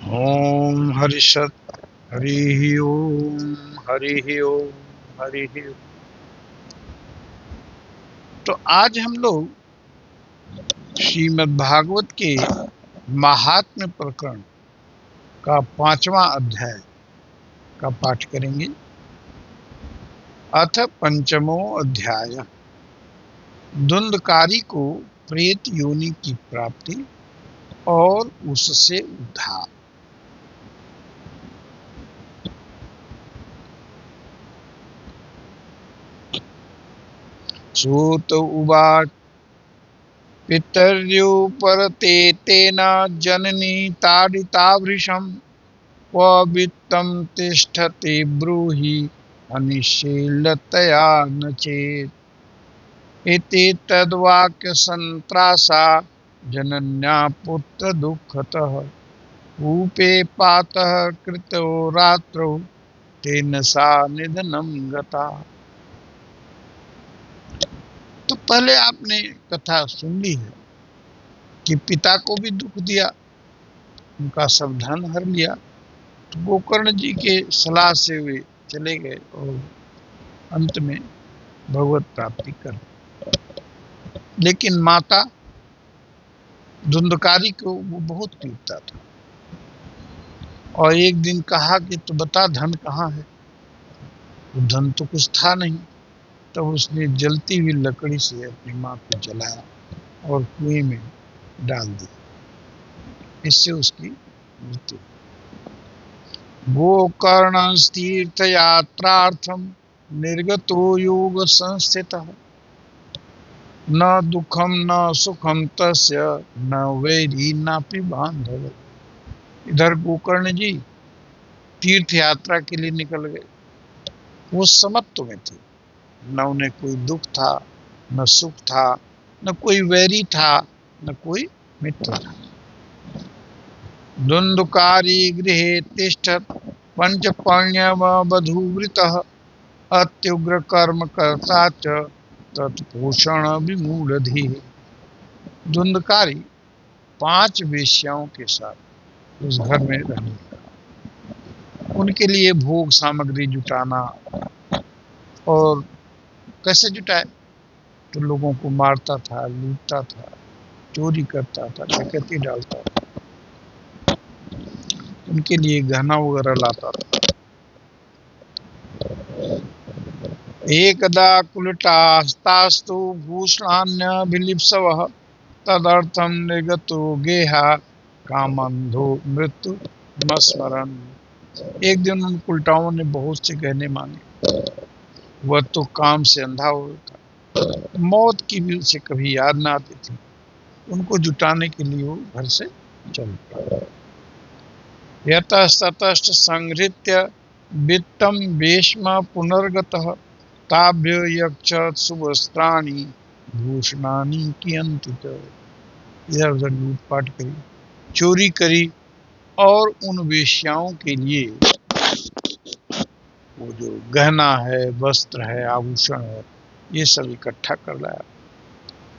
ओम हरिषत् हरि ओम हरि ओम हरि ओम। तो आज हम लोग श्रीमद् भागवत के महात्म्य प्रकरण का 5वां अध्याय का पाठ करेंगे। अथ पंचमो अध्याय, धुंधकारी को प्रेत योनि की प्राप्ति और उससे उद्धार। सूत उवाच पितर्युपरते तेन जननी ताडितावृषम् क्व वित्तं तिष्ठति ब्रूहि अनिश्चेलतया न चेत्। इति तद्वाक्यसन्त्रासा जनन्या पुत्रदुःखतः कूपे पातः कृतो रात्रौ तेन सा निधनं गता। तो पहले आपने कथा सुन ली है कि पिता को भी दुख दिया, उनका सब धन हर लिया। तो गोकर्ण जी के सलाह से वे चले गए और अंत में भगवत प्राप्ति कर। लेकिन माता धुंधकारी को वो बहुत पीटता था और एक दिन कहा कि तू बता धन कहाँ है। वो धन तो कुछ था नहीं। तब उसने जलती हुई लकड़ी से अपनी माँ को जलाया और कुएं में डाल दिया। इससे उसकी मृत्यु। गोकर्ण तीर्थयात्रार्थं निर्गतो योग संस्थितः न दुखम न सुखम तस्य न वैरी नापि बांधव। इधर गोकर्ण जी तीर्थ यात्रा के लिए निकल गए। वो समत्व में थे, न उन्हें कोई दुख था, न सुख था, न कोई वैरी था, न कोई मित्र था। धुंधकारी गृहे तिष्ठत् पंचपर्ण्यवधूवृतः अत्युग्र कर्म कर्ता च तत्पोषण विमूढ़धीः। धुंधकारी 5 वेश्याओं के साथ उस घर में रहने लगा। उनके लिए भोग सामग्री जुटाना, और कैसे जुटाए तो लोगों को मारता था, लूटता था, चोरी करता था, डकैती डालता था। उनके लिए गहना वगैरह लाता था। एकदा कुलटास्तास्तु भूषणान्यभिलिप्सवः तदर्थं निर्गतो गेहा कामंधो मृत्यु मस्मरन्। एक दिन उन उल्टाओं ने बहुत से गहने मांगे। वह तो काम से अंधा हो था, मौत की भी उसे कभी याद न आती थी। उनको जुटाने के लिए वो घर से चल पड़ा। यतस्ततश्च संहृत्य वित्तं वेश्म पुनर्गतः ताभ्य यक्षत सुवस्त्राणि भूषणानि कियन्ति च। इधर उधर लूटपाट करी, चोरी करी और उन वेश्याओं के लिए वो जो गहना है, वस्त्र है, आभूषण है, ये सब इकट्ठा कर लाया।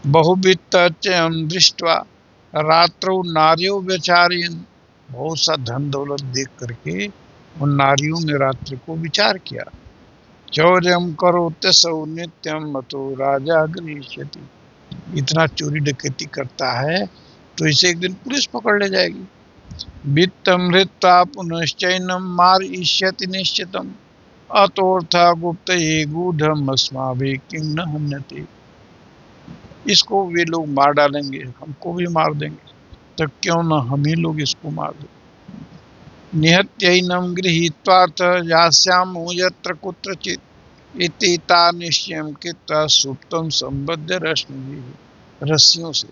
बहुवित्तचयं दृष्ट्वा रात्रौ नार्यो व्यचारयन्। बहुत सा धन दौलत देख करके उन नारियों ने रात्रि को विचार किया। चौर्यं करोत्यसौ नित्यं मतो राजा गृहीष्यति। इतना चोरी डकैती करता है तो इसे एक दिन पुलिस पकड़ ले जाएगी। वित्तं हृत्वा पुनश्चैनं मारयिष्यति निश्चितम् अतोऽर्थः गुप्तये गूढ़म् अस्माभिः किं न हन्यते। इसको वे लोग मार डालेंगे, हमको भी मार देंगे, तो क्यों न हम ही लोग इसको मार दें। निहत्यैनं गृहीत्वार्थ यास्यामो यत्र कुत्रचित् इति ता निश्चयं कृत्वा सुप्तं संबद्ध रश्मिभिः। रस्सियों से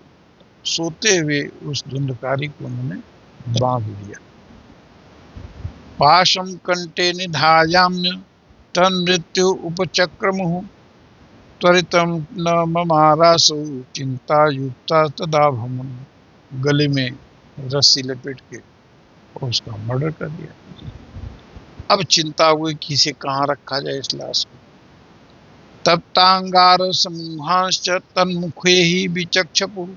सोते हुए उस धुंधकारी को उन्होंने बांध लिया। पाशं कंठे निधायाम्य तन्मृत्यु उपचक्रमुः त्वरितं न ममारासौ चिंता युक्ता तदा भमन। गले में रस्सी लपेट के और उसका मर्डर कर दिया। अब चिंता हुई कि इसे कहाँ रखा जाए इस लाश को। तप्तांगार समूहांश्च तन्मुखे ही विचक्षपुः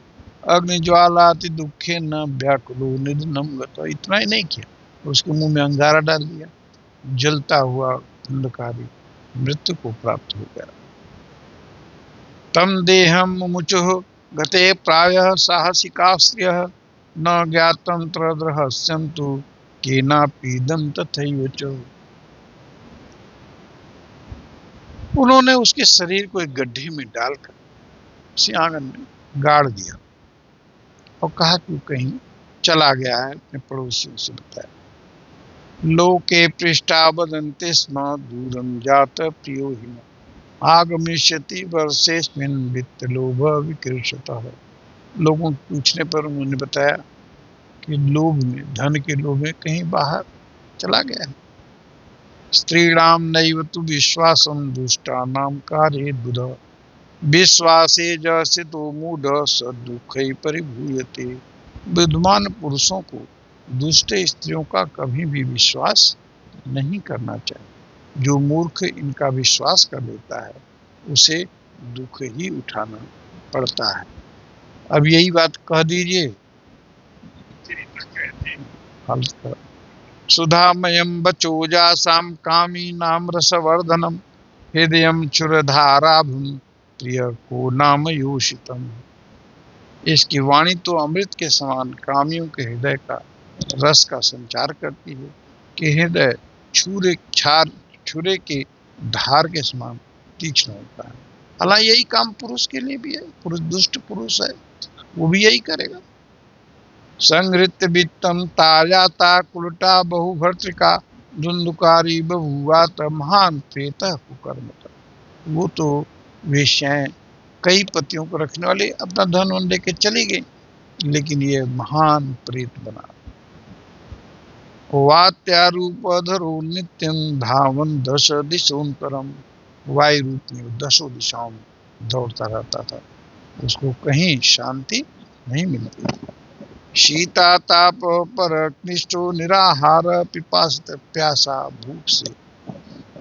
अग्निज्वालाति दुखे न व्याकुलो निधनम गतो। इतना ही नहीं किया, उसके मुंह में अंगारा डाल दिया, जलता हुआ अंधकारी मृत्यु को प्राप्त हो गया। तम देहम मुमुचुः गते प्रायः साहसिकास्त्रियः न ज्ञातं तद्रहस्यं तु केनापीदं तथैव च। उन्होंने उसके शरीर को एक गड्ढे में डालकर उसी आंगन में गाड़ दिया और कहा कि कहीं चला गया है, अपने पड़ोसियों से बताया। लोके पृष्ठा वदन्ति स्म दूरं जात प्रियो हि आगमिष्यति वर्षेस्मिन् वित्तलोभ विकृशतः। लोगों के पूछने पर उन्होंने बताया कि लोभ में, धन के लोभ में कहीं बाहर चला गया है। स्त्रीणां नैव तु विश्वासं दुष्टानां कार्ये बुध विश्वासे जसितो मूढ़ स दुःखै परिभूयते। विद्वान पुरुषों को दुष्ट स्त्रियों का कभी भी विश्वास नहीं करना चाहिए। जो मूर्ख इनका विश्वास कर लेता है उसे दुख ही उठाना पड़ता है। अब यही बात कह दीजिए। सुधामयं वचोजासां कामीनां रसवर्धनम् हृदयं क्षुरधाराभं प्रिय को नाम योषितम। इसकी वाणी तो अमृत के समान कामियों के हृदय का रस का संचार करती है कि हृदय छुरे के धार के समान तीक्ष्ण होता है। हालांकि यही काम पुरुष के लिए भी है। पुरुष दुष्ट पुरुष है, वो भी यही करेगा। संहृत्य वित्तम ताजाता कुलटा बहुभर्तृका धुंधुकारी बभुवात महान प्रेत कुकर्मत। वो तो वेश्याएं कई पतियों को रखने वाले अपना धन वन लेके चली गई, लेकिन ये महान प्रेत बना। वात्यारूपधरो नित्यं धावन दश दिशोन्तरम। वायु रूप में दसों दिशाओं में दौड़ता रहता था, उसको कहीं शांति नहीं मिलती। शीता ताप पर क्लिष्टो निराहार पिपासित, प्यासा भूख से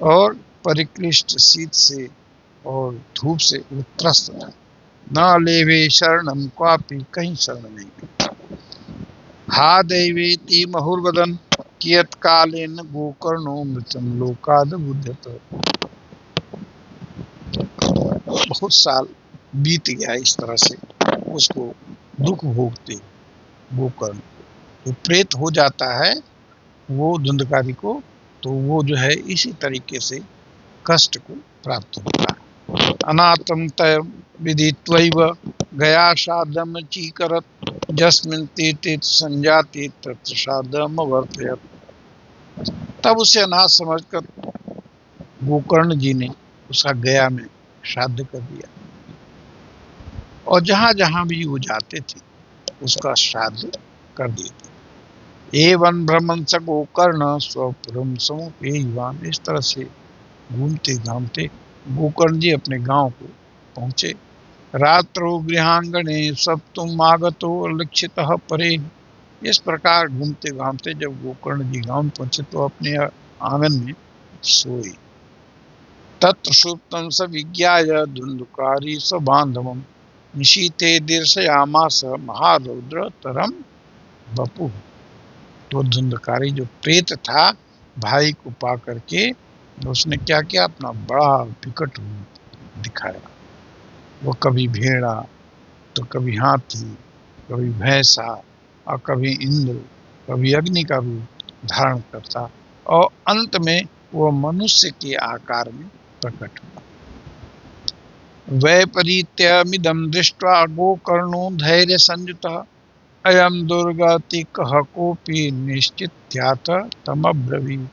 और परिक्लिष्ट शीत से और धूप से वो त्रस्त था। न लेवे शरणम क्वापि, कहीं शरण नहीं मिलता। हा दैवेति महुर्वदन कियत कालेन गोकर्णो मृतम लोकाद बुध्यत। बहुत साल बीत गया इस तरह से उसको दुख भोगते गोकर्ण। तो प्रेत हो जाता है वो धुंधकारी को, तो वो जो है इसी तरीके से कष्ट को प्राप्त होता है। अनाथम तय विदित्वैव गया साधम चीकरत जस्मिन् तीर्थे संजाति तत्र साधम वर्तयत। तब उसे अनाथ समझकर गोकर्ण जी ने उसका गया में श्राद्ध कर दिया, और जहां जहां भी वो जाते थे उसका श्राद्ध कर दिए। एवं भ्रमण स गोकर्ण स्वपुरम समुपेयवान। इस तरह से घूमते घामते गोकर्ण जी अपने गांव को पहुंचे। रात्रो गृहांगणे सप्तुम आगतो लक्षितः परे। इस प्रकार घूमते घामते जब गोकर्ण जी गांव पहुंचे तो अपने आंगन में सोए। तत्र सुप्तं स विज्ञाय धुंधुकारी स बांधवम निशीते दीर्षयामास महारौद्र तरम बपु। तो धुंधकारी जो प्रेत था भाई को पा करके उसने क्या किया, अपना बड़ा विकट रूप दिखाया। वो कभी भेड़ा तो कभी हाथी, कभी भैंसा और कभी इंद्र, कभी अग्नि का रूप धारण करता, और अंत में वो मनुष्य के आकार में प्रकट हुआ। वैपरीत्यमिदं दृष्ट्वा गोकर्णो धैर्य संयुतः अयम दुर्गति कह कोपि निश्चित्यात तमब्रवीत्।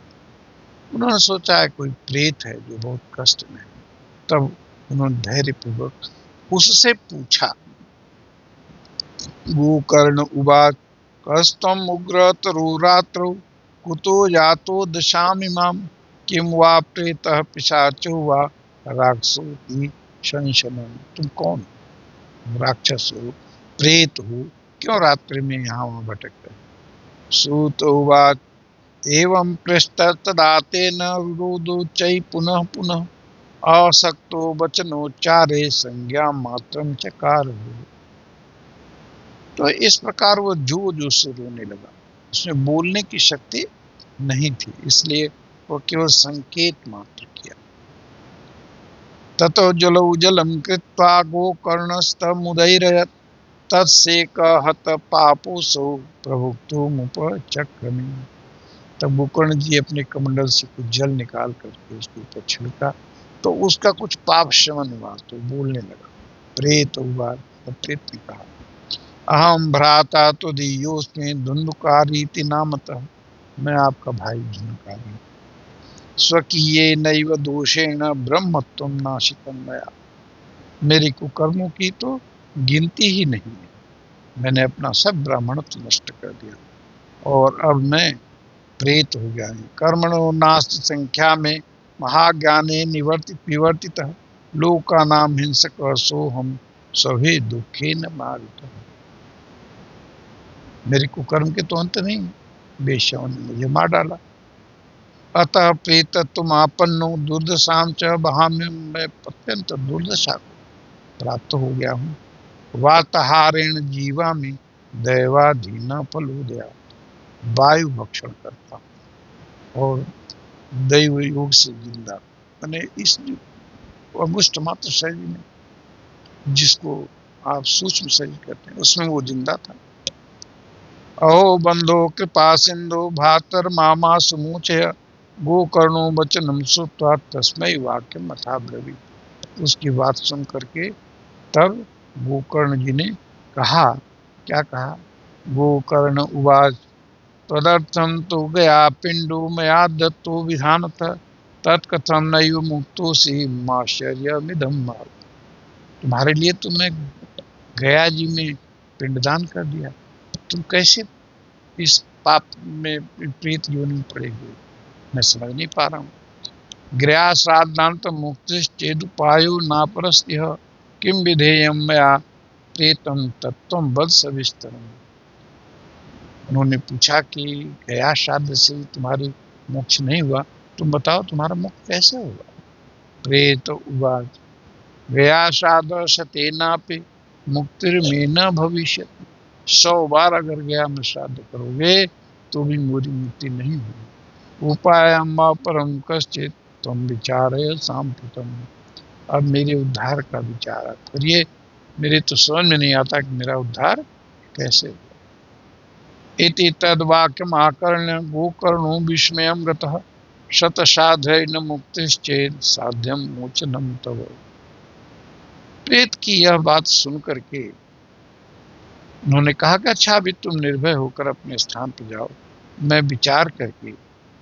उन्होंने सोचा है कोई प्रेत है जो बहुत कष्ट में है। तब उन्होंने धैर्यपूर्वक उससे पूछा। गोकर्ण उवाच कस्त्वम् उग्र तरुरात्रौ कुतो जातो दशामिमां किं वा प्रेतः पिशाचो वा राक्षसोऽपि संशमम्। तुम कौन हो? राक्षस हो, प्रेत हो, क्यों रात्रि में यहाँ वहाँ भटक रहे? सूत उवाच एवं पृष्ठ तदा तेन रुरोधो चै पुनः पुनः असक्तो वचनोच्चारे संज्ञा मात्रं चकार। तो इस प्रकार वो जोर से रोने लगा। उसमें बोलने की शक्ति नहीं थी, इसलिए वो केवल संकेत मात्र किया। ततो जलौ जलम कृत्वा गोकर्णस्तमुदैरयत् तत्सेकहत पापोऽसौ प्रभुक्तुमुपचक्रमे। तब गोकर्ण जी अपने कमंडल से कुछ जल निकाल करके उसके ऊपर छिड़का, तो उसका कुछ पाप शमन हुआ, तो बोलने लगा। प्रेत हुआ, प्रेत ने कहा, अहम भ्राता त्वदीयोऽस्मि धुन्धुकारीति नामतः। मैं आपका भाई धुन्धुकारी हूँ। स्वकीयेनैव दोषेण ब्रह्मत्वं नाशितं मया। मेरे कुकर्मों की तो गिनती ही नहीं है, मैंने अपना सब ब्राह्मणत्व नष्ट कर दिया और अब मैं प्रेत हो गया है। कर्मणो नास्ति संख्या में महाज्ञाने निवर्तित विवर्तितः लोकानां हिंसकः सोऽहं सभे दुखे न मारितः। मेरे कुकर्म के तो अंत नहीं, बेश्याओं ने मुझे मार डाला। अतः प्रेतत्वम् आपन्नो दुर्दशां च वहाम्यहं। मैं अत्यंत दुर्दशा को प्राप्त हो गया हूँ। वार्ताहारेण जीवामि दैवाधीना फलोदया। वायु भक्षण करता हूँ और दैव योग से जिंदा, मैंने इस अमुष्ट मात्र शरीर में, जिसको आप सूक्ष्म शरीर कहते हैं, उसमें वो जिंदा था। अहो बंधो कृपा सिंधु भातर मामा सुमूचय गोकर्णो वचनम श्रुत्वा तस्मै वाक्यम अथा ब्रवीत। उसकी बात सुन करके तब गोकर्ण जी ने कहा, क्या कहा? गोकर्ण उवाच तदर्थं तु गया पिंडो मया दत्तो विधानतः तत्कथं नैव मुक्तोऽसि माश्चर्यमिदं मार्ग। तुम्हारे लिए तो मैं गया जी में पिंडदान कर दिया, तुम कैसे इस पाप में प्रीत योनि में पड़े हुए, मैं समझ नहीं पा रहा हूँ। गृहा श्राद्धांत मुक्तिश्चेदुपायो नापरस्त्यः किम विधेयं मया प्रेतम तत्त्वं वद सविस्तरम्। उन्होंने पूछा कि गया श्राद्ध से तुम्हारी मोक्ष नहीं हुआ, तुम बताओ तुम्हारा मोक्ष कैसे होगा? प्रेत उवाच गया श्राद्ध शतेनापि मुक्तिर्मे न भविष्यति। 100 बार अगर गया में श्राद्ध करोगे तो भी मेरी मुक्ति नहीं होगी। उपायं वा परम कश्चित् त्वं विचारय साम्प्रतम्। अब मेरे उद्धार का विचार करिए, मेरे तो समझ में नहीं आता कि मेरा उद्धार कैसे होगा। इति तद्वाक्यम् आकर्ण्य गोकर्णो विस्मयं गतः शतसाध्यै मुक्तिश्चेत् साध्यं मोचनं तव। प्रेत की यह बात सुन करके उन्होंने कहा कि अच्छा, अभी तुम निर्भय होकर अपने स्थान पर जाओ, मैं विचार करके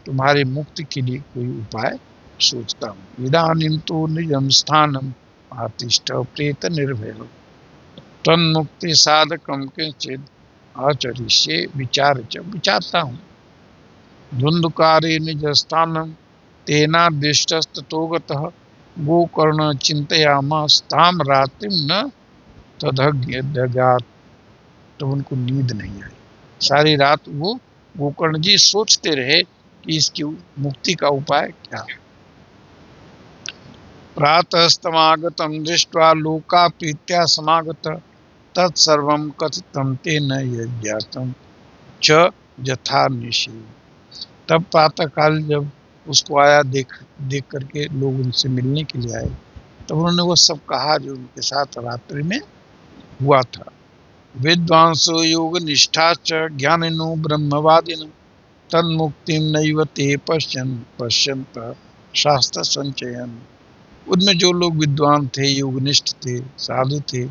तुम्हारे मुक्ति के लिए कोई उपाय सोचता हूँ। इदानीं तु निजं स्थानम् आतिष्ठ प्रेत निर्भय तन्मुक्ति साधकं किंचित् आचरिष्ये विचारता हूँ। धुन्धुकारे निज स्थानं तेनादिष्टस्ततो गतः गोकर्ण चिंतयामास ताम रात्रिं न तदज्ञात। तो उनको नींद नहीं आई, सारी रात वो गोकर्ण जी सोचते रहे कि इसकी मुक्ति का उपाय क्या है। प्रातस्तमागतं दृष्ट्वा लोका प्रीत्या समागत तत्सर्वं कथितं तेन यज्ञातं च यथा निशि। तब प्रातः काल जब उसको आया, देख करके लोग उनसे मिलने के लिए आए, तब उन्होंने वो सब कहा जो उनके साथ रात्रि में हुआ था। विद्वांसो योग निष्ठा च ज्ञानिनो ब्रह्मवादिनो तन्मुक्तिं नैव ते पश्यन्त शास्त्र संचयन। उनमें जो लोग विद्वान थे, योगनिष्ठ थे, साधु थे,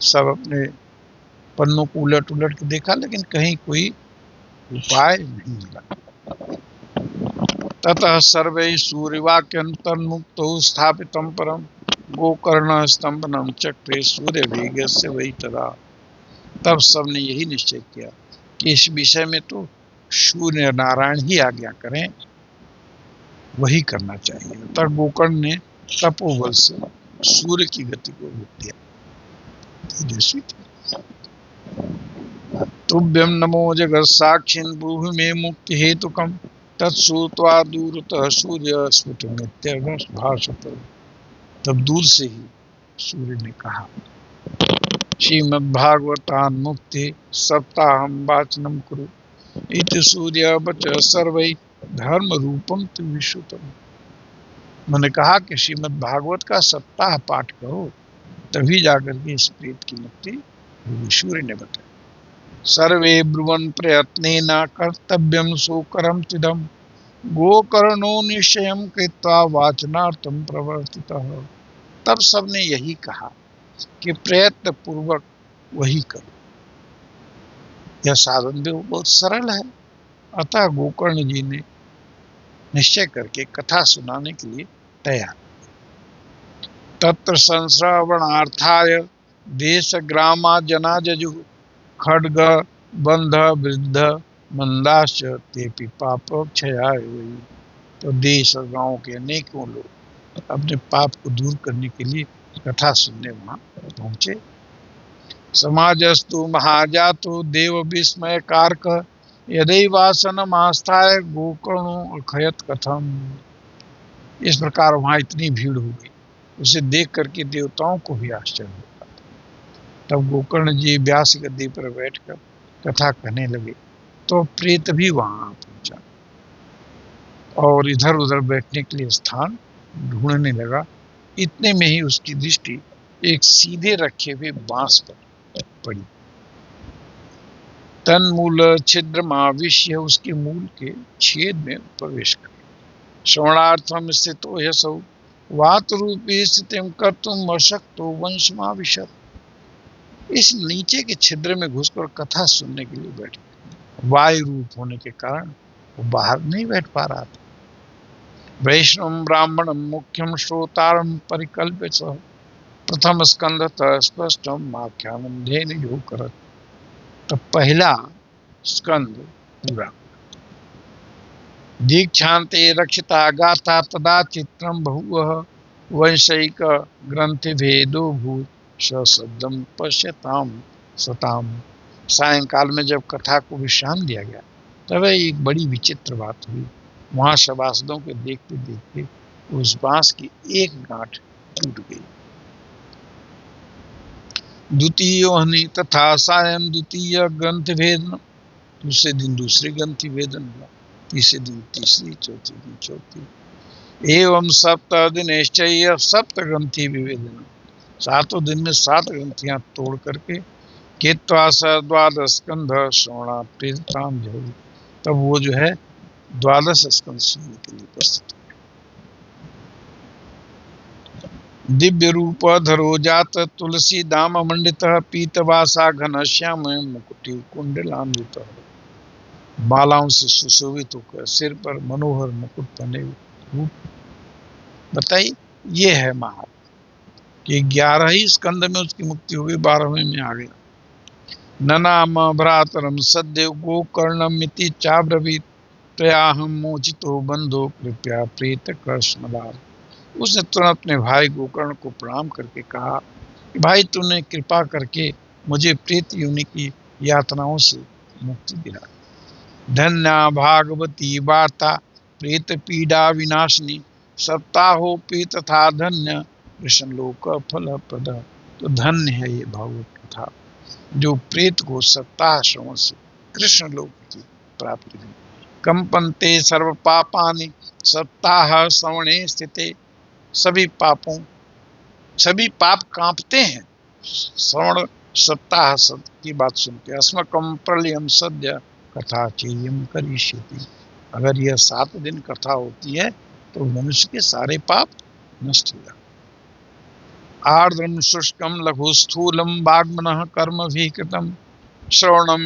सब अपने पन्नों को उलट उलट के देखा, लेकिन कहीं कोई उपाय नहीं मिला। ततः सर्वैः सूर्यवाक्यं तन्मुक्तौ स्थापितं परं गोकर्ण स्तंभनं चक्रे सूर्यवेगस्य वै तदा। तब सबने यही निश्चय किया कि इस विषय में तो सूर्य नारायण ही आज्ञा करें, वही करना चाहिए। तब गोकर्ण ने तपोबल से सूर्य की गति को रोक दिया। तेजस्वी थे। तुभ्यं नमो जगत् साक्षिन् ब्रूहि मे मुक्ति हेतुकम् तत्श्रुत्वा दूरतः सूर्य स्फुटमित्यभाषत। तब दूर से ही सूर्य ने कहा, श्रीमद्भागवतान् मुक्ति सप्ताहं वाचनं कुरु इति सूर्यवच सर्वै धर्म रूपम त्रिविशुतम। मैंने कहा कि श्रीमद् भागवत का सप्ताह पाठ करो, तभी जाकर के इस प्रेत की मुक्ति होगी। सूर्य ने बताया, सर्वे ब्रुवन् प्रयत्नेन कर्तव्यं सुकरं तिदं गोकर्णो निश्चयं कृत्वा वाचनार्थं प्रवर्तितः। तब सबने यही कहा कि प्रयत्न पूर्वक वही करो, यह साधन भी बहुत सरल है। अतः गोकर्ण जी ने निश्चय करके कथा सुनाने के लिए तैयार। तत्र संश्रवणार्थाय देश ग्रामा जना जजु खड्ग बंध वृद्ध मंदाश्च तेपि पापोक्षयाय वही। तो देश और गांव के अनेकों लोग अपने पाप को दूर करने के लिए कथा सुनने वहां पहुंचे। समाजस्तु महाजातो देव विस्मय कारक यदैवासनम आस्थाय गोकर्णो अखयत कथम। इस प्रकार वहां इतनी भीड़ हो गई, उसे देख करके देवताओं को भी आश्चर्य हुआ। तब गोकर्ण जी व्यास गद्दी पर बैठकर कथा कहने लगे, तो प्रेत भी वहां पहुंचा और इधर उधर बैठने के लिए स्थान ढूंढने लगा। इतने में ही उसकी दृष्टि एक सीधे रखे हुए बांस पर पड़ी। तन मूल छिद्र माविष्य, उसके मूल के छेद में प्रवेश कर श्रवणार्थम स्थितो यसौ वात रूपी स्थितिम कर्तुम अशक्तो वंशमाविशत। इस नीचे के छिद्र में घुसकर कथा सुनने के लिए बैठे। वायु रूप होने के कारण वो बाहर नहीं बैठ पा रहा था। वैष्णव ब्राह्मणम मुख्यम श्रोतारम परिकल्प्य स प्रथम स्कंदत स्पष्टम आख्यानम धेन यो करत। तो पहला स्कंद पूरा। दीक्षांते रक्षिता गाथा तदा चित्रम बहुवः वंशैक ग्रंथि भेदो भूत सशब्दम पश्यताम सताम। सायंकाल में जब कथा को विश्राम दिया गया, तब एक बड़ी विचित्र बात हुई। वहां सभासदों को देखते देखते उस बांस की एक गांठ टूट गई। द्वितीय हनि तथा सायं द्वितीय ग्रंथ भेदन। दूसरे दिन दूसरे ग्रंथि भेदन हुआ, तीसरे दिन तीसरी, चौथे दिन चौथी। एवं सप्त दिनश्चय सप्त ग्रंथि विभेदन। सातों दिन में 7 ग्रंथियां तोड़ करके केत्वा स द्वादश स्कंध श्रवणा प्रेताम जहु। तब वो जो है 12 स्कंध सुनने के लिए उपस्थित। दिव्य रूप धरो जात तुलसी दाम मंडित पीतवासा घन श्याम मुकुटी कुंडलान्वित। मालाओं से सुशोभित होकर सिर पर मनोहर मुकुट पहने रूप। बताइए, ये है महात्मा कि 11 ही स्कंद में उसकी मुक्ति हो गई, 12वें में आ गया। ननाम भ्रातरम सद्य गोकर्णमिति चाब्रवीत त्वयाहम मोचितो बंधो कृपया प्रेत कृष्णलाल। उसने तुरंत अपने भाई गोकर्ण को प्रणाम करके कहा कि भाई तूने कृपा करके मुझे प्रेत योनि की यातनाओं से मुक्ति दिला। धन्या भागवती वार्ता प्रेत पीड़ा विनाशिनी सप्ताहोपि तथा धन्य कृष्ण लोक फल प्रद। तो धन्य है ये भागवत कथा जो प्रेत को सप्ताह श्रवण से कृष्ण लोक की प्राप्ति हुई। कंपनते सर्व पापानि सप्ताह श्रवणे स्थिते। सभी पाप कांपते हैं श्रवण सप्ताह की बात सुनते। अस्मकम प्रलयम सद्य कथा चेयम करिष्यति। अगर यह 7 दिन कथा होती है तो मनुष्य के सारे पाप नष्ट हो जाते। आर्द्रम शुष्कम लघु स्थूलम वाग्मनः कर्म विकृतम श्रवणम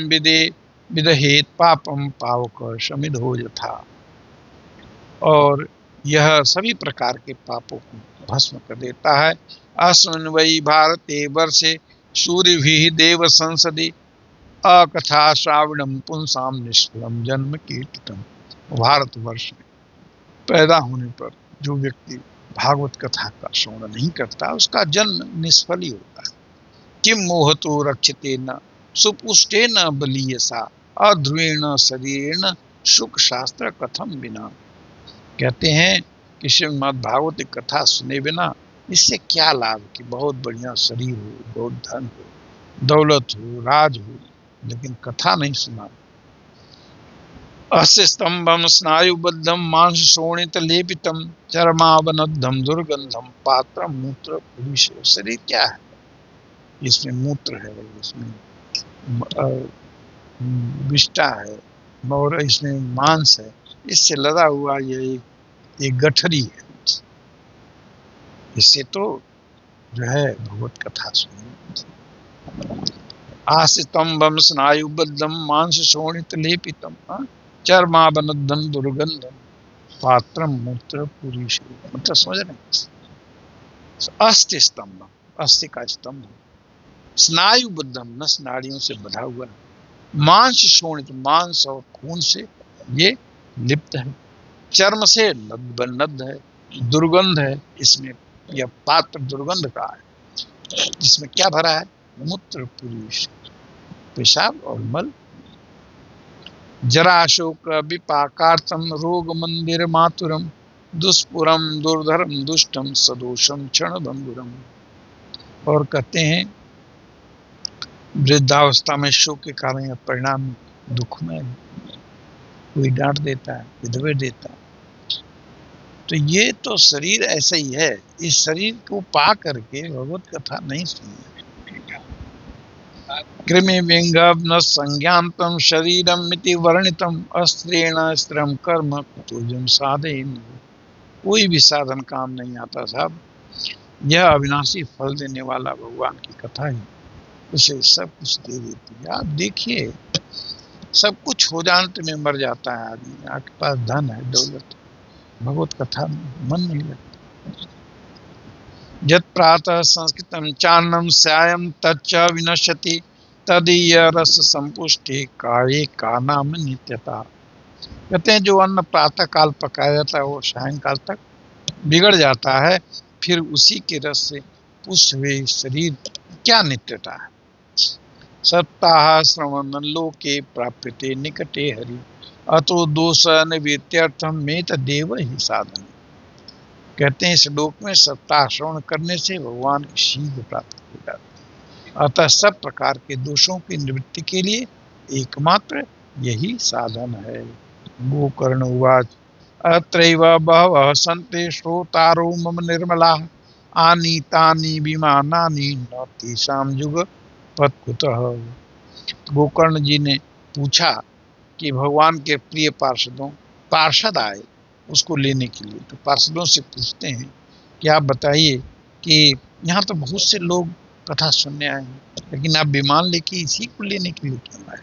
विदहेत पापम पावक शमिधो यथा। और यह सभी प्रकार के पापों को भस्म कर देता है। अस्मिन् वै भारते वर्षे सूर्यभिः देव संसदि अकथा श्रावणम पुंसाम निष्फलम जन्म कीर्तितम। भारत वर्ष में पैदा होने पर जो व्यक्ति भागवत कथा का श्रवण नहीं करता उसका जन्म निष्फल ही होता है। किम मोहतो रक्षते न सुपुष्टे न बलीयसा अध्रुवेण शरीरेण सुख शास्त्र कथम बिना। कहते हैं कि श्रीमद् भागवत कथा सुने बिना इससे क्या लाभ कि बहुत बढ़िया शरीर हो, बहुत धन हो, दौलत हो, राज हो, लेकिन कथा नहीं सुना। अस्य स्तंभम स्नायुबद्धम मांस शोणित लेपितम चर्मावनद्धम दुर्गंधम पात्रम मूत्र पुरुष। शरीर क्या है? इसमें मूत्र है, इसमें विष्ठा है और इसमें मांस है, इससे लदा हुआ ये एक गठरी है। इससे तो जो है भगवत कथा सुनिए। आसितंबम स्नायुबद्धम मांस शोणित लेपितम चर्मावनद्धम दुर्गंधम पात्रम मूत्र पुरुष। मतलब समझ रहे? अस्थि स्तंभ, अस्थि का स्तंभ, स्नायुबद्धम नस नाड़ियों से बधा हुआ है, मांस शोणित मांस और खून से ये लिप्त है, चर्म से लद्द है, दुर्गंध है, इसमें यह पात्र दुर्गंध का है, जिसमें क्या भरा है? मूत्र पुरुष, पेशाब और मल। जराशोक विपाकार्थम रोग मंदिर मातुरम दुष्पुरम दुर्धरम दुष्टम सदोषम क्षण बंधुरम। और कहते हैं वृद्धावस्था में शोक के कारण यह परिणाम दुख में, कोई डांट देता है, विधवे देता है। तो ये तो शरीर ऐसा ही है, इस शरीर को पा करके भगवत कथा नहीं सुनी। कृमि विंगम न संज्ञातम शरीरम इति वर्णितम अस्त्रेण स्त्रम कर्म कुतोजम साधेन। कोई भी साधन काम नहीं आता साहब, यह अविनाशी फल देने वाला भगवान की कथा ही उसे सब कुछ दे देती है। आप देखिए, सब कुछ हो जानते में मर जाता है आदमी, आपके पास धन है, दौलत, भगवत कथा में मन नहीं लगता। यत् प्रातः संस्कृतम चान्नम स्यायम तच्च विनश्यति तदीय रस संपुष्टि काये का नाम नित्यता। कहते हैं जो अन्न प्रातः काल पकाया जाता है वो सायंकाल तक बिगड़ जाता है, फिर उसी के रस से पुष्ट हुए शरीर क्या नित्यता है। सप्ताह श्रवण लोके प्राप्यते निकटे हरि अतो दोष निवृत्त्यर्थम में तदेव ही साधन। कहते हैं इस लोक में सप्ताह श्रवण करने से भगवान की शीघ्र प्राप्ति हो जाती है, अतः सब प्रकार के दोषों की निवृत्ति के लिए एकमात्र यही साधन है। गोकर्ण उवाच अत्रैव बहवः सन्ते श्रोतारो मम निर्मलाः आनीतानि विमानानि न तेषां युगपत् कुतः। गोकर्ण जी ने पूछा कि भगवान के प्रिय पार्षद आए उसको लेने के लिए, तो पार्षदों से पूछते हैं कि आप बताइए कि यहाँ तो बहुत से लोग कथा सुनने आए हैं, लेकिन आप विमान लेके इसी को लेने के लिए क्यों आए?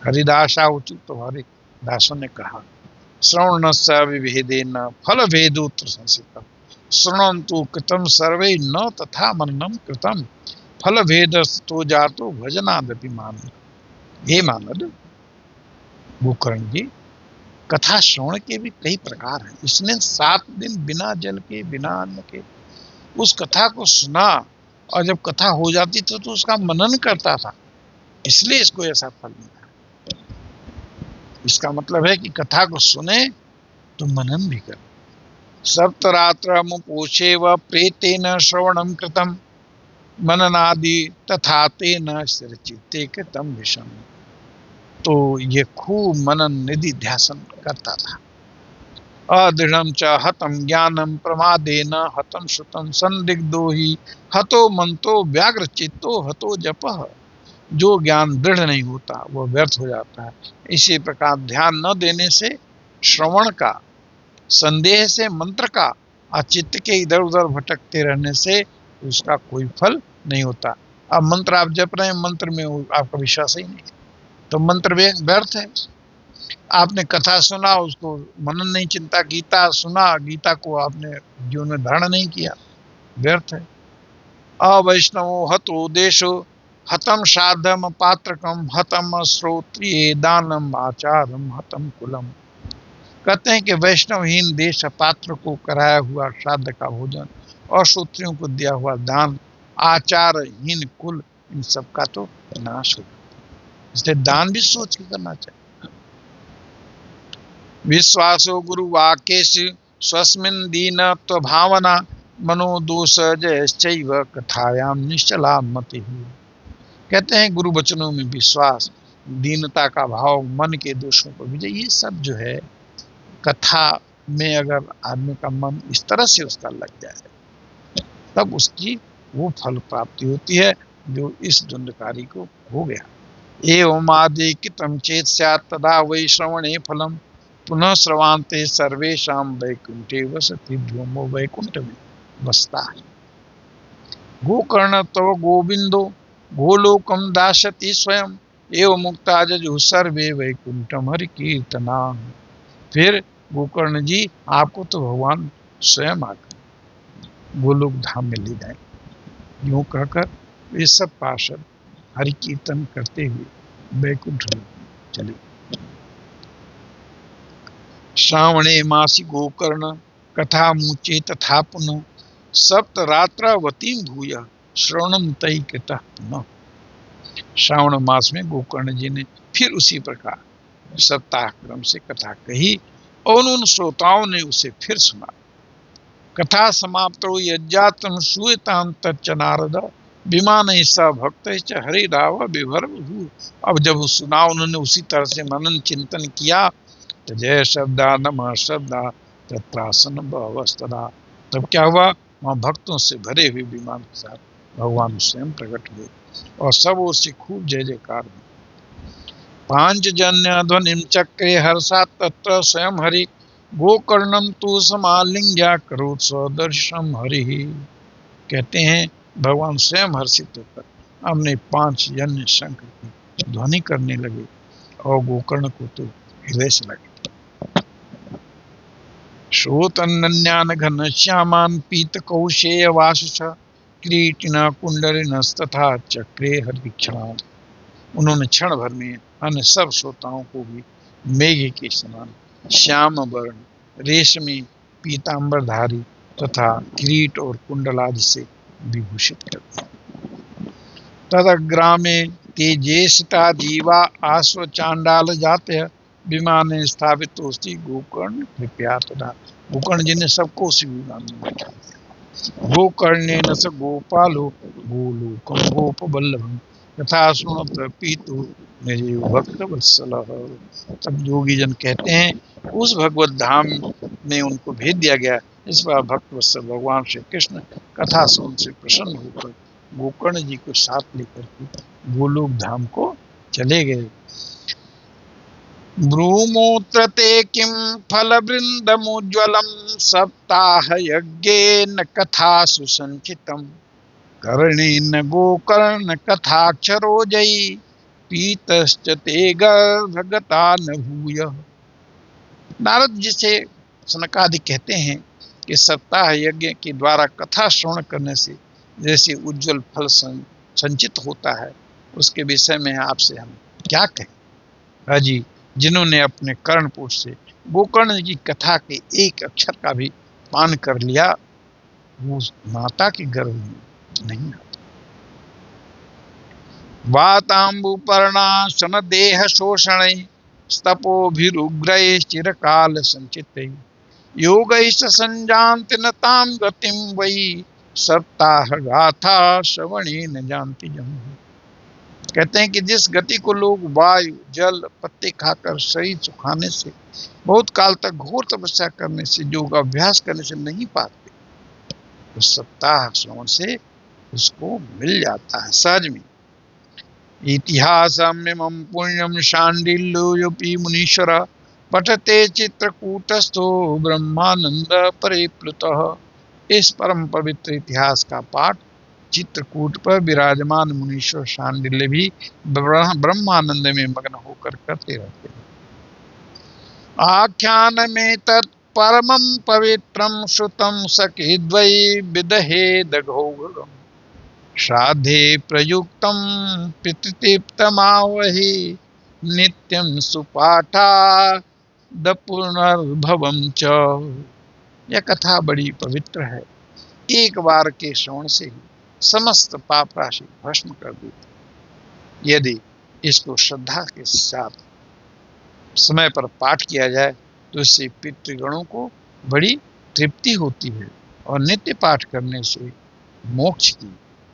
हरिदासा उचित, तो हरिदासों ने कहा श्रवण विभेदेन फल भेदोत्र संसित श्रृणन्तु कृतम सर्वे न तथा मननम कृतम फल भेद तो जातो भजनादपि मान। हे मानद गोकर्ण जी, कथा श्रवण के भी कई प्रकार हैं। इसने 7 दिन बिना जल के बिना अन्न के उस कथा को सुना, और जब कथा हो जाती तो उसका मनन करता था, इसलिए इसको ऐसा फल मिला। इसका मतलब है कि कथा को सुने तो मनन भी कर। सप्तरात्र मुपोषे व प्रेतेन श्रवणम कृतम मननादि तथा तेन स्थिरचित्ते कृतम विषम। तो ये खूब मनन निधि ध्यासन करता था। अदृढ़ च हतम ज्ञानम प्रमादेन हतम श्रुतम संदिग्धो ही हतो मंतो व्याग्र चित्तो हतो जपः। जो ज्ञान दृढ़ नहीं होता वो व्यर्थ हो जाता है। इसी प्रकार ध्यान न देने से, श्रवण का, संदेह से मंत्र का, और चित्त के इधर उधर भटकते रहने से उसका कोई फल नहीं होता। अब मंत्र आप जप रहे हैं, मंत्र में आपका विश्वास ही नहीं, तो मंत्र व्यर्थ है। आपने कथा सुना, उसको मनन नहीं, चिंता, गीता सुना, गीता को आपने जीवन में धारण नहीं किया, व्यर्थ है। अवैष्णवो हतो देशो हतम साधम पात्रकम हतम श्रोत्रिय दानम आचारम हतम कुलम। कहते हैं कि वैष्णवहीन देश पात्र को कराया हुआ श्राद्ध का भोजन और श्रोत्रियों को दिया हुआ दान, आचारहीन कुल, इन सब का तो नाश हो जाता। इसलिए दान भी सोच के करना चाहिए। विश्वासो गुरु वाक्येषु स्वस्मिन् दीनत्व भावना मनोदोष जयश्चैव कथायाम निश्चला मति। कहते हैं गुरु वचनों में विश्वास, दीनता का भाव, मन के दोषों पर विजय, ये सब जो है कथा में अगर आदमी का मन इस तरह से उसका लग जाए तब उसकी वो फल प्राप्ति होती है जो इस दंडकारी को हो गया। एवं आदि कितम चेत स्यात् तदा वै श्रवणे फलम पुनः श्रवान्ते सर्वेषां वैकुंठे वसति। व्योमो वैकुंठ में बसता है। गोकर्ण तव गोविंदो गोलोकम दाशति स्वयं एवं मुक्ता जजु सर्वे वैकुंठम हरि कीर्तना। फिर गोकर्ण जी आपको तो भगवान स्वयं आकर गोलोक धाम में ले जाए। यूं कहकर ये सब पार्षद हरि कीर्तन करते हुए वैकुंठ में चले। श्रावणे मासी गोकर्ण कथा मुचे तथा पुनः सप्तरात्रावतीं भूय श्रवणम तई कृतः पुनः। श्रावण मास में गोकर्ण जी ने फिर उसी प्रकार सप्ताह क्रम से कथा कही और उन श्रोताओं ने उसे फिर सुना। कथा समाप्त हो यज्ञातम श्रूयतां तच्च नारद विमान स भक्त हरि राव विभर। अब जब सुना उन्होंने उसी तरह से मनन चिंतन किया तो जय शब्दा नमः शब्दा तत्रासन भवस्तदा। तब क्या हुआ, वहां भक्तों से भरे हुए विमान के साथ भगवान स्वयं प्रकट हुए और सब ओर से खूब जय जयकार हुई। पांचजन्य ध्वनिम चक्रे हर्षा तत्र स्वयं हरि गोकर्णम तु समालिंग्या करोत् स्वदर्शनम हरि। कहते हैं भगवान स्वयं हर्षित होकर हमने 5 जन्य शंख की ध्वनि करने लगे और गोकर्ण को तो हृदय से लगे। श्रोतन्यान घन श्यामान पीत कौशेय वासुष किरीटिना कुंडलिनस्तथा चक्रे हरिक्षणा। उन्होंने क्षण भर में अन्य सब श्रोताओं को भी मेघ के समान श्याम वर्ण रेशमी पीतांबरधारी तथा किरीट और कुंडल आदि से विभूषित कर दिया। तदग्रामे तेजेशिता जीवा आश्व चांडाल जाते विमान स्थापित होती गोकर्ण कृपया तथा। गोकर्ण जी ने सबको उसी विमान में बैठा दिया। गोकर्णे न स गोपालो गोलोकम गोप बल्लभम तथा सुनत पीतु मेरे भक्त वत्सल। तब योगी जन कहते हैं उस भगवत धाम में उनको भेज दिया गया। इस बार भक्त वत्सल भगवान श्री कृष्ण कथा सुन से प्रसन्न होकर गोकर्ण जी को साथ लेकर के गोलोक धाम को चले गए। ब्रूमोत्र ते किं फलवृन्दमुज्ज्वलं सप्ताह यज्ञेन कथासु संचितं कर्णेन गोकर्ण कथाक्षरो जयी पीतश्च ते गर्भगता न भूय। नारद जी से सनकादि कहते हैं कि सप्ताह यज्ञ के द्वारा कथा श्रवण करने से जैसे उज्जवल फल संचित होता है उसके विषय में आपसे हम क्या कहें। हाजी जिन्होंने अपने कर्णपुर से गोकर्ण की कथा के एक अक्षर का भी पान कर लिया वो माता के गर्भ में नहीं आता। वातांबुपर्णाशन देह शोषण स्तपोभिरुग्रैः चिरकाल संचितैः योगैः संजान्ति न तां गतिं वै सप्ताह गाथा श्रवणेन जानति जम्। कहते हैं कि जिस गति को लोग वायु जल पत्ते खाकर शरीर सुखाने से बहुत काल तक घोर तपस्या करने से योग अभ्यास करने से नहीं पाते तो सप्ताह श्रवण से उसको मिल जाता है सहज में। इतिहासमिमं पुण्यं शाण्डिल्योऽपि मुनीश्वर पठते चित्रकूटस्थो ब्रह्मानंद परिप्लुतः। इस परम पवित्र इतिहास का पाठ चित्रकूट पर विराजमान मुनीश्वर शांडिल्य भी ब्रह्मानंद में मग्न होकर करते रहते हैं। आख्यान में तत्परमं पवित्रं श्रुतं सखिद्वै विदहेद घोरम् श्राद्धे प्रयुक्तं पितृतीप्तमावहि नित्यं सुपाठाद पुनर्भवं च। यह कथा बड़ी पवित्र है। एक बार के श्रवण से ही समस्त पाप राशि भस्म कर देती। यदि इसको श्रद्धा के साथ समय पर पाठ किया जाए तो इससे पितृगणों को बड़ी तृप्ति होती है और नित्य पाठ करने से मोक्ष की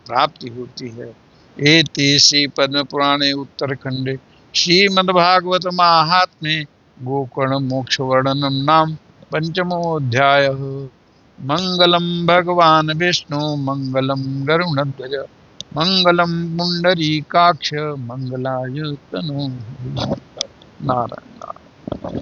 प्राप्ति होती है। एते श्री पद्म पुराणे उत्तरखंडे श्रीमद्भागवत महात्म्ये गोकर्ण मोक्ष वर्णनम नाम पंचमोऽध्यायः। मंगलम भगवान विष्णु मंगलम गरुणध्वज मंगलम पुंडरीकाक्ष मंगलाय तनोहरि। नारायण नारायण।